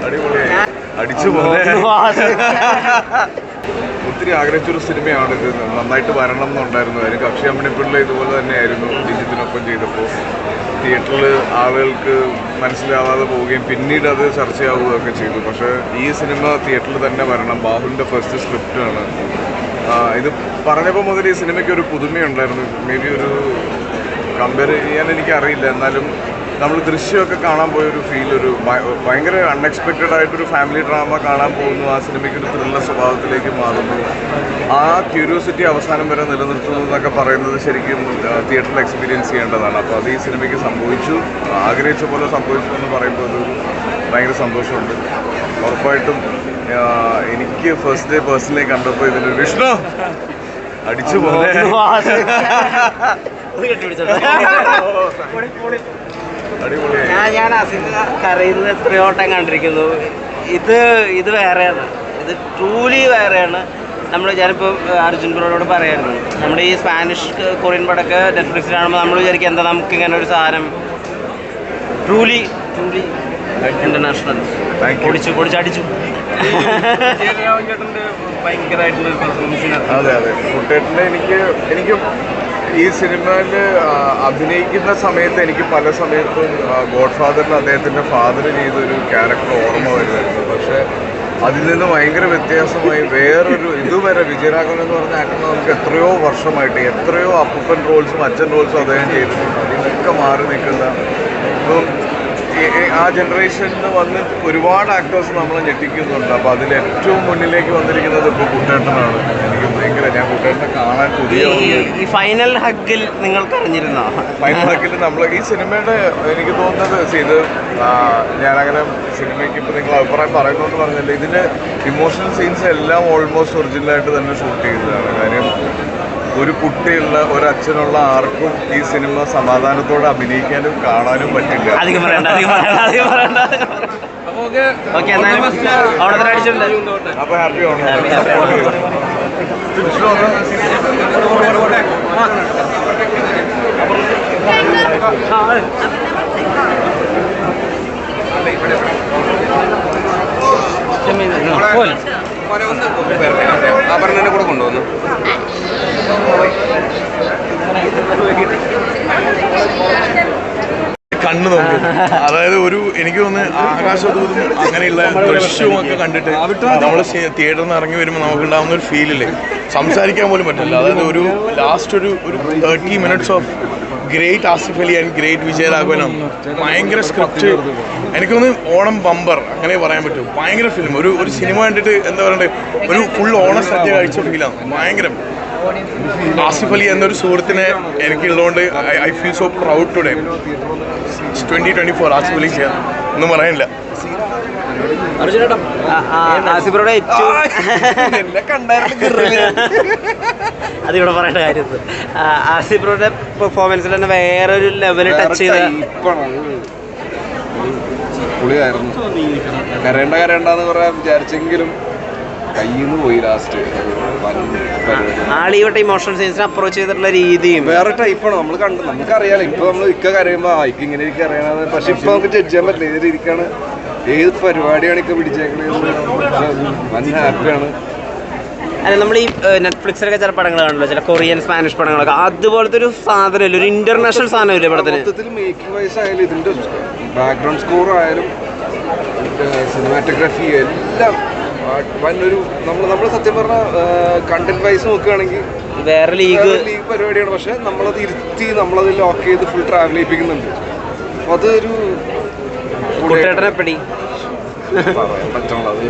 അടിപൊളിയായി, അടിച്ചു പോലെ. ഒത്തിരി ആഗ്രഹിച്ചൊരു സിനിമയാണിത്. നന്നായിട്ട് വരണം എന്നുണ്ടായിരുന്നു. അതിന് കക്ഷി അമ്മിണിപ്പിള്ള ഇതുപോലെ തന്നെയായിരുന്നു ലിജിത്തിനൊപ്പം ചെയ്തപ്പോൾ. തിയേറ്ററിൽ ആളുകൾക്ക് മനസ്സിലാവാതെ പോവുകയും പിന്നീട് അത് ചർച്ചയാവുകയൊക്കെ ചെയ്തു. പക്ഷേ ഈ സിനിമ തിയേറ്ററിൽ തന്നെ വരണം. ബാഹുലിൻ്റെ ഫസ്റ്റ് സ്ക്രിപ്റ്റാണ്. ഇത് പറഞ്ഞപ്പോൾ മുതൽ ഈ സിനിമയ്ക്ക് ഒരു പുതുമയുണ്ടായിരുന്നു. മേ ബി ഒരു കമ്പയർ ചെയ്യാൻ എനിക്കറിയില്ല. എന്നാലും നമ്മൾ ദൃശ്യമൊക്കെ കാണാൻ പോയൊരു ഫീൽ, ഒരു ഭയങ്കര അൺഎക്സ്പെക്റ്റഡ് ആയിട്ടൊരു ഫാമിലി ഡ്രാമ കാണാൻ പോകുന്നു. ആ സിനിമയ്ക്ക് ഒരു ത്രില്ലർ സ്വഭാവത്തിലേക്ക് മാറുന്നു. ആ ക്യൂരിയോസിറ്റി അവസാനം വരെ നിലനിർത്തുന്നു എന്നൊക്കെ പറയുന്നത് ശരിക്കും തിയേറ്ററിൽ എക്സ്പീരിയൻസ് ചെയ്യേണ്ടതാണ്. അപ്പോൾ അത് ഈ സിനിമയ്ക്ക് സംഭവിച്ചു. ആഗ്രഹിച്ച പോലെ സംഭവിച്ചു എന്ന് പറയുമ്പോൾ അത് ഭയങ്കര സന്തോഷമുണ്ട്. ഉറപ്പായിട്ടും എനിക്ക് ഫസ്റ്റ് ഡേ പേഴ്സണലി കണ്ടപ്പോൾ ഇതിൽ വിഷ്ണു അടിച്ചു പോലെ. ഞാൻ അസിന്റെ കരയുന്നത് എത്രയോ വട്ടം കണ്ടിരിക്കുന്നു. ഇത് വേറെയാണ്, ഇത് ട്രൂലി വേറെയാണ്. ഞാനിപ്പോൾ അർജുൻ ബ്രോയോട് പറയായിരുന്നു, നമ്മുടെ ഈ സ്പാനിഷ് കൊറിയൻ പടമൊക്കെ നെറ്റ്ഫ്ലിക്സിലാകുമ്പോൾ നമ്മൾ വിചാരിക്കുക എന്താ നമുക്ക് ഇങ്ങനെ ഒരു സാധനം. ട്രൂലി ഇന്റർനാഷണൽ പൊടിച്ചടിച്ചു. ഭയങ്കരമായിട്ടുള്ള പെർഫോമൻസിന്. അതെ കുട്ടേട്ടൻ്റെ എനിക്ക് ഈ സിനിമയിൽ അഭിനയിക്കുന്ന സമയത്ത് എനിക്ക് പല സമയത്തും ഗോഡ് ഫാദറിൽ അദ്ദേഹത്തിൻ്റെ ഫാദർ ചെയ്തൊരു ക്യാരക്ടർ ഓർമ്മ വരുമായിരുന്നു. പക്ഷേ അതിൽ നിന്ന് ഭയങ്കര വ്യത്യാസമായി വേറൊരു ഇതുവരെ വിജയരാഘവൻ എന്ന് പറഞ്ഞ ആക്ടർ നമുക്ക് എത്രയോ വർഷമായിട്ട് എത്രയോ അപ്പൂപ്പൻ റോൾസും അച്ഛൻ റോൾസും അദ്ദേഹം ചെയ്തിട്ടുണ്ട്. അതിനൊക്കെ മാറി നിൽക്കുന്ന ഇപ്പം ആ ജനറേഷനിൽ വന്ന് ഒരുപാട് ആക്ടേഴ്സ് നമ്മളെ ഞെട്ടിക്കുന്നുണ്ട്. അപ്പോൾ അതിൽ ഏറ്റവും മുന്നിലേക്ക് വന്നിരിക്കുന്നത് ഇപ്പോൾ കുട്ടേട്ടനാണ്. എനിക്ക് ഭയങ്കര, ഞാൻ കുട്ടേട്ടനെ കാണാൻ പുതിയ ഈ ഫൈനൽ ഹഗ്ഗിൽ നിങ്ങൾക്ക് അറിഞ്ഞിരുന്നോ? ഫൈനൽ ഹഗ്ഗിൽ നമ്മൾ ഈ സിനിമയുടെ എനിക്ക് തോന്നുന്നത് ഇത് ഞാനങ്ങനെ സിനിമയ്ക്ക് ഇപ്പോൾ നിങ്ങൾ അഭിപ്രായം പറയുന്നതെന്ന് പറഞ്ഞില്ല, ഇതിൻ്റെ ഇമോഷണൽ സീൻസ് എല്ലാം ഓൾമോസ്റ്റ് ഒറിജിനലായിട്ട് തന്നെ ഷൂട്ട് ചെയ്തതാണ്. കാര്യം ഒരു കുട്ടിയുള്ള ഒരച്ഛനുള്ള ആർക്കും ഈ സിനിമ സമാധാനത്തോടെ അഭിനയിക്കാനും കാണാനും പറ്റില്ല. അപ്പൊ ഹാപ്പി ആണ്. അപർണനെ കൂടെ കൊണ്ടുവന്നു. കണ്ണു നോക്കി, അതായത് എനിക്ക് തോന്നുന്നു ആകാശദൂതും അങ്ങനെയുള്ള ദൃശ്യവും ഒക്കെ കണ്ടിട്ട് നമ്മൾ തിയേറ്ററിൽ നിന്ന് ഇറങ്ങി വരുമ്പോൾ നമുക്കുണ്ടാകുന്ന ഒരു ഫീലില്ലേ സംസാരിക്കാൻ പോലും പറ്റില്ല. അതായത് ഒരു ലാസ്റ്റ് ഒരു 30 minutes of great Asif Ali and great വിജയരാഘവനാണ്. ഭയങ്കര സ്ക്രിപ്റ്റ്. എനിക്കൊന്ന് ഓണം ബമ്പർ അങ്ങനെ പറയാൻ പറ്റും. ഭയങ്കര ഫിലിം. ഒരു സിനിമ കണ്ടിട്ട് എന്താ പറയണ്ടേ, ഒരു ഫുൾ ഓണം സദ്യ കഴിച്ച ഫീലാണ്. ഭയങ്കര ആസിഫ് അലി എന്നൊരു സുഹൃത്തിനെ എനിക്കുള്ളതുകൊണ്ട് I feel so proud today. 2024 Asif Ali ചെയ്യാൻ ഒന്നും പറയാനില്ല. ആസിഫിനോട് ഏറ്റവും അതിവിടെ പറയേണ്ട കാര്യം, ആസിഫിനോടെ പെർഫോമൻസിൽ തന്നെ വേറൊരു ലെവൽ ടച്ച് ചെയ്ത പുള്ളിയായിരുന്നു. കരയണ്ടെന്ന് പറയാൻ വിചാരിച്ചെങ്കിലും കയ്യിൽ നിന്ന് പോയി ലാസ്റ്റ്. ആളിയുടെ ഇമോഷണൽ സീൻസിനെ അപ്രോച്ച് ചെയ്തിട്ടുള്ള രീതിയും വേറെ ടൈപ്പാണ്. നമുക്കറിയാലോ ഇപ്പൊ നമ്മൾ കരയുമ്പോ ഇങ്ങനെ എനിക്ക് അറിയണത്. പക്ഷെ ഇപ്പൊ നമുക്ക് ജഡ്ജ് ചെയ്യാൻ പറ്റില്ല. ഏത് രീതിക്കാണ്, ഏത് പരിപാടിയാണ് ഇപ്പൊ പിടിച്ചേക്കണത്. നല്ല ഹാപ്പിയാണ്. അല്ല, നമ്മൾ ഈ നെറ്റ്ഫ്ലിക്സിലൊക്കെ ചില പടങ്ങൾ കാണുമല്ലോ, ചില കൊറിയൻ സ്പാനിഷ് പടങ്ങളൊക്കെ, അതുപോലത്തെ ഒരു സാധനമല്ലേ, ഒരു ഇന്റർനാഷണൽ സാധനമല്ലേ പടത്തിന്. മൊത്തത്തിൽ മേക്കിംഗ് വൈസ് ആയാലും ഇതിന്റെ ബാക്ക്ഗ്രൗണ്ട് സ്കോർ ആയാലും സിനിമാറ്റോഗ്രാഫി എല്ലാം വന്നൊരു നമ്മൾ സത്യം പറഞ്ഞ കണ്ടന്റ് വൈസ് നോക്കുകയാണെങ്കിൽ വേറെ ലീഗ് പരിപാടിയാണ്. പക്ഷെ നമ്മളത് ഇരുത്തി നമ്മളത് ലോക്ക് ചെയ്ത് ഫുൾ ട്രാവൽ ചെയ്യിപ്പിക്കുന്നുണ്ട്. അപ്പൊ അതൊരു കുട്ടേട്ടനെപ്പടി പറയാൻ പറ്റുള്ളത്.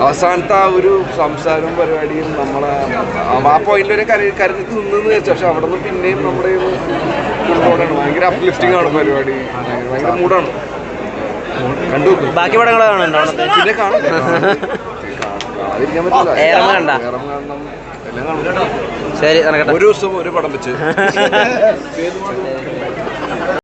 അവസാനത്തെ ആ ഒരു സംസാരവും പരിപാടിയും നമ്മളെ ആ പോയിന്റ് വരെ കരുതി നിന്നെന്ന് വെച്ചാൽ, പക്ഷെ അവിടെ നിന്ന് പിന്നെയും നമ്മുടെ ഫുള്ളോടാണ്. ഭയങ്കര അപ്ലിഫ്റ്റിംഗ് ആണ് പരിപാടി. ഭയങ്കര മൂടാണ്. കണ്ടു. ബാക്കി പടങ്ങൾ കാണുന്നുണ്ടോ? പിന്നെ കാണാൻ പറ്റില്ല. ശരി, ഒരു ദിവസം ഒരു പടം വെച്ച്